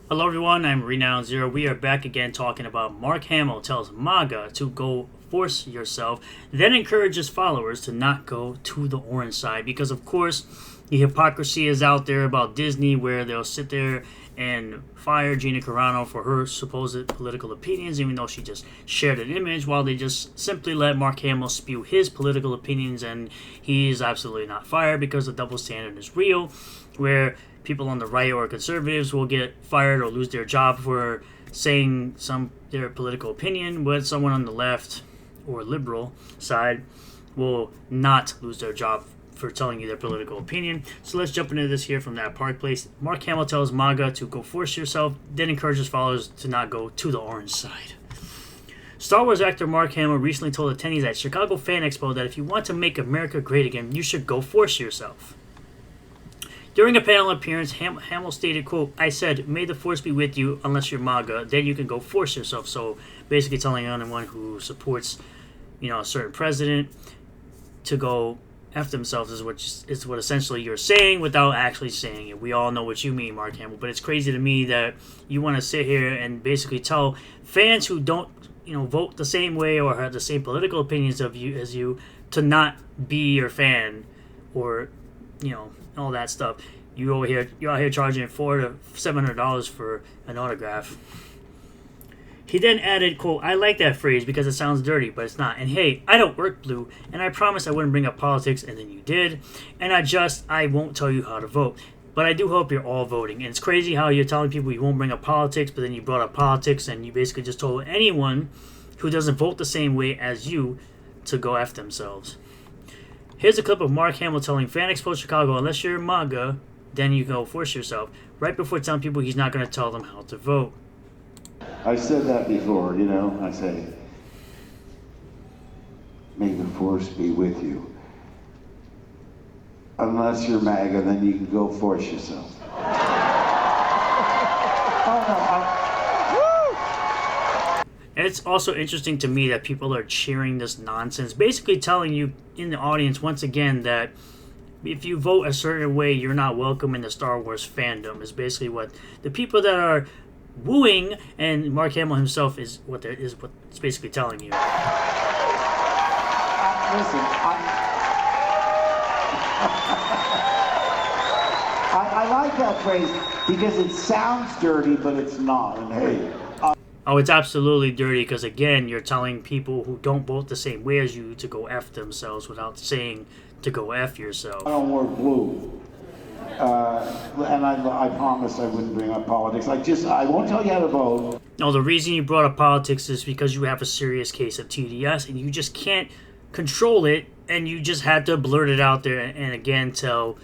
Hello everyone, I'm Renown Zero. We are back again talking about Mark Hamill tells MAGA to go force yourself, then encourages followers to not go to the orange side because of course the hypocrisy is out there about Disney where they'll sit there and fire Gina Carano for her supposed political opinions even though she just shared an image while they just simply let Mark Hamill spew his political opinions and he's absolutely not fired because the double standard is real where people on the right or conservatives will get fired or lose their job for saying their political opinion, but someone on the left or liberal side will not lose their job for telling you their political opinion. So let's jump into this here from that Park Place. Mark Hamill tells MAGA to go force yourself, then encourages followers to not go to the orange side. Star Wars actor Mark Hamill recently told attendees at Chicago Fan Expo that if you want to make America great again, you should go force yourself. During a panel appearance, Hamill stated, quote, "I said, may the force be with you unless you're MAGA, then you can go force yourself." So basically telling anyone who supports, a certain president to go F themselves is what essentially you're saying without actually saying it. We all know what you mean, Mark Hamill, but it's crazy to me that you want to sit here and basically tell fans who don't, vote the same way or have the same political opinions of you as you to not be your fan or all that stuff. You're out here charging $400 to $700 for an autograph. He then added, quote, "I like that phrase because it sounds dirty, but it's not. And hey, I don't work blue, and I promised I wouldn't bring up politics, and then you did. And I won't tell you how to vote. But I do hope you're all voting." And it's crazy how you're telling people you won't bring up politics, but then you brought up politics, and you basically just told anyone who doesn't vote the same way as you to go F themselves. Here's a clip of Mark Hamill telling Fan Expo Chicago, unless you're MAGA, then you go force yourself, right before telling people he's not going to tell them how to vote. I've said that before, I say, may the force be with you. Unless you're MAGA, then you can go force yourself. And it's also interesting to me that people are cheering this nonsense, basically telling you in the audience once again that if you vote a certain way, you're not welcome in the Star Wars fandom, is basically what the people that are wooing, and Mark Hamill himself is what it's basically telling you. Listen, I like that phrase because it sounds dirty, but it's not. And hey, oh, it's absolutely dirty because, again, you're telling people who don't vote the same way as you to go F themselves without saying to go F yourself. I don't wear blue. And I promised I wouldn't bring up politics. I won't tell you how to vote. No, the reason you brought up politics is because you have a serious case of TDS and you just can't control it and you just had to blurt it out there and again tell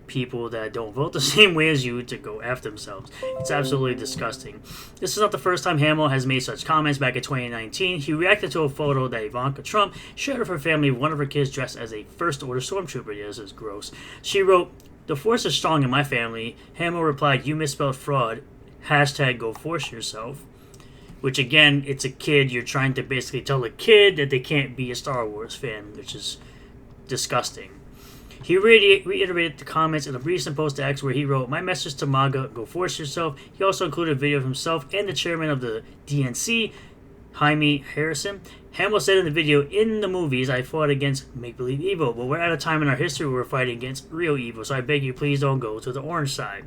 people that don't vote the same way as you to go F themselves. It's absolutely disgusting. This is not the first time Hamill has made such comments. Back in 2019, he reacted to a photo that Ivanka Trump shared of her family with one of her kids dressed as a First Order Stormtrooper. This is gross. She wrote, "The force is strong in my family." Hamill replied, "You misspelled fraud. Hashtag go force yourself." Which again, it's a kid. You're trying to basically tell a kid that they can't be a Star Wars fan, which is disgusting. He reiterated the comments in a recent post to X where he wrote, "My message to MAGA, go force yourself." He also included a video of himself and the chairman of the DNC, Jaime Harrison. Hamill said in the video, "In the movies, I fought against make-believe evil, but we're at a time in our history where we're fighting against real evil, so I beg you, please don't go to the orange side."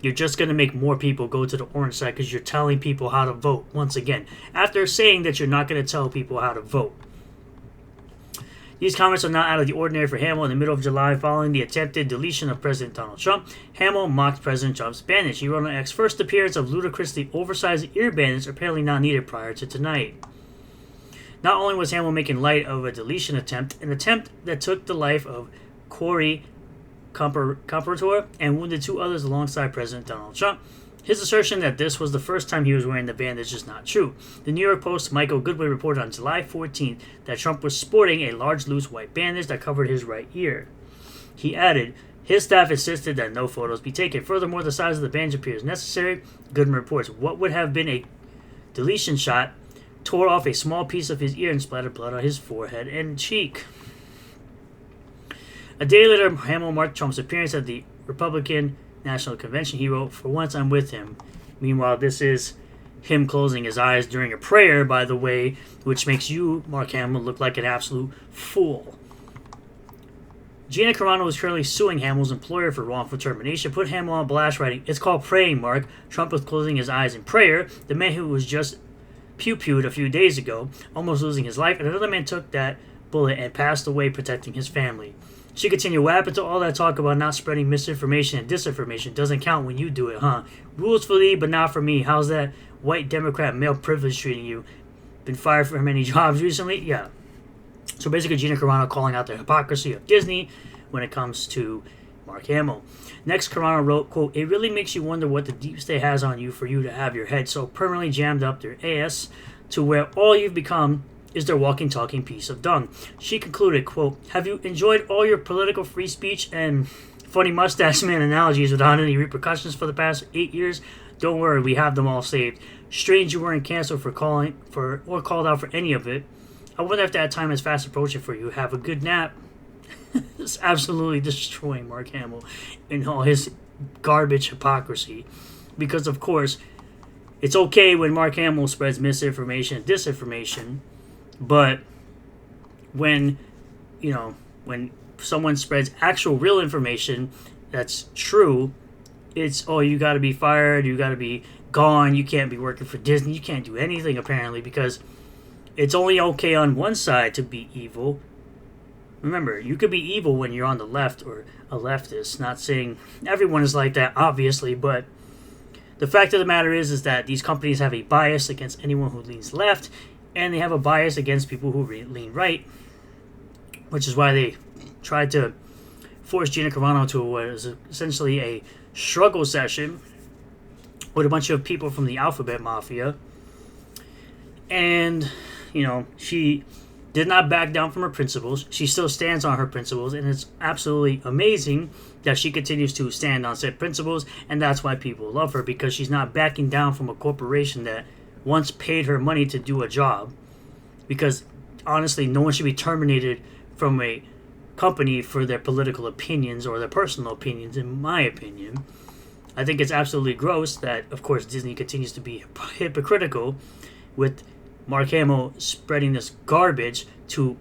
You're just going to make more people go to the orange side because you're telling people how to vote, once again, after saying that you're not going to tell people how to vote. These comments are not out of the ordinary for Hamill. In the middle of July, following the attempted deletion of President Donald Trump, Hamill mocked President Trump's bandage. He wrote on X, "First appearance of ludicrously oversized ear bandage apparently not needed prior to tonight." Not only was Hamill making light of a deletion attempt, an attempt that took the life of Corey Comparator and wounded two others alongside President Donald Trump, his assertion that this was the first time he was wearing the bandage is not true. The New York Post's Michael Goodway reported on July 14th that Trump was sporting a large loose white bandage that covered his right ear. He added, his staff insisted that no photos be taken. Furthermore, the size of the bandage appears necessary. Goodman reports what would have been a deletion shot tore off a small piece of his ear and splattered blood on his forehead and cheek. A day later, Hamill marked Trump's appearance at the Republican National Convention. He wrote, "For once I'm with him," Meanwhile, this is him closing his eyes during a prayer, by the way, which makes you, Mark Hamill, look like an absolute fool. Gina Carano is currently suing Hamill's employer for wrongful termination. Put Hamill on blast, writing, "It's called praying, Mark. Trump was closing his eyes in prayer. The man who was just pew-pewed a few days ago, almost losing his life, and another man took that bullet and passed away protecting his family." She continued, "What happened to all that talk about not spreading misinformation and disinformation? Doesn't count when you do it, huh? Rules for thee, but not for me. How's that white Democrat male privilege treating you? Been fired from any jobs recently?" Yeah. So basically, Gina Carano calling out the hypocrisy of Disney when it comes to Mark Hamill. Next, Carano wrote, quote, "It really makes you wonder what the deep state has on you for you to have your head so permanently jammed up their ass to where all you've become is their walking, talking piece of dung." She concluded, quote, "Have you enjoyed all your political free speech and funny mustache man analogies without any repercussions for the past 8 years? Don't worry, we have them all saved. Strange you weren't canceled for calling for or called out for any of it. I wonder if that time is fast approaching for you. Have a good nap." It's absolutely destroying Mark Hamill and all his garbage hypocrisy. Because, of course, it's okay when Mark Hamill spreads misinformation and disinformation, but when someone spreads actual real information that's true, it's, oh, you got to be fired, you got to be gone, you can't be working for Disney, you can't do anything apparently, because it's only okay on one side to be evil. Remember, you could be evil when you're on the left or a leftist. Not saying everyone is like that, obviously, but the fact of the matter is that these companies have a bias against anyone who leans left, and they have a bias against people who lean right, which is why they tried to force Gina Carano to what is essentially a struggle session with a bunch of people from the Alphabet Mafia. And, she did not back down from her principles. She still stands on her principles, and it's absolutely amazing that she continues to stand on said principles, and that's why people love her, because she's not backing down from a corporation that once paid her money to do a job. Because, honestly, no one should be terminated from a company for their political opinions or their personal opinions, in my opinion. I think it's absolutely gross that, of course, Disney continues to be hypocritical with Mark Hamill spreading this garbage to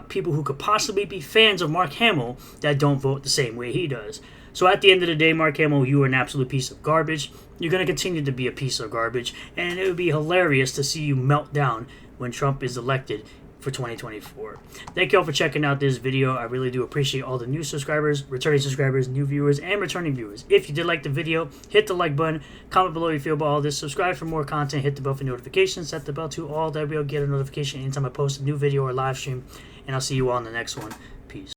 people who could possibly be fans of Mark Hamill that don't vote the same way he does. So at the end of the day, Mark Hamill, you are an absolute piece of garbage. You're going to continue to be a piece of garbage, and it would be hilarious to see you melt down when Trump is elected for 2024. Thank you all for checking out this video. I really do appreciate all the new subscribers, returning subscribers, new viewers, and returning viewers. If you did like the video, hit the like button, comment below how you feel about all this, subscribe for more content, hit the bell for notifications, set the bell to all that we'll get a notification anytime I post a new video or live stream, and I'll see you all in the next one. Peace.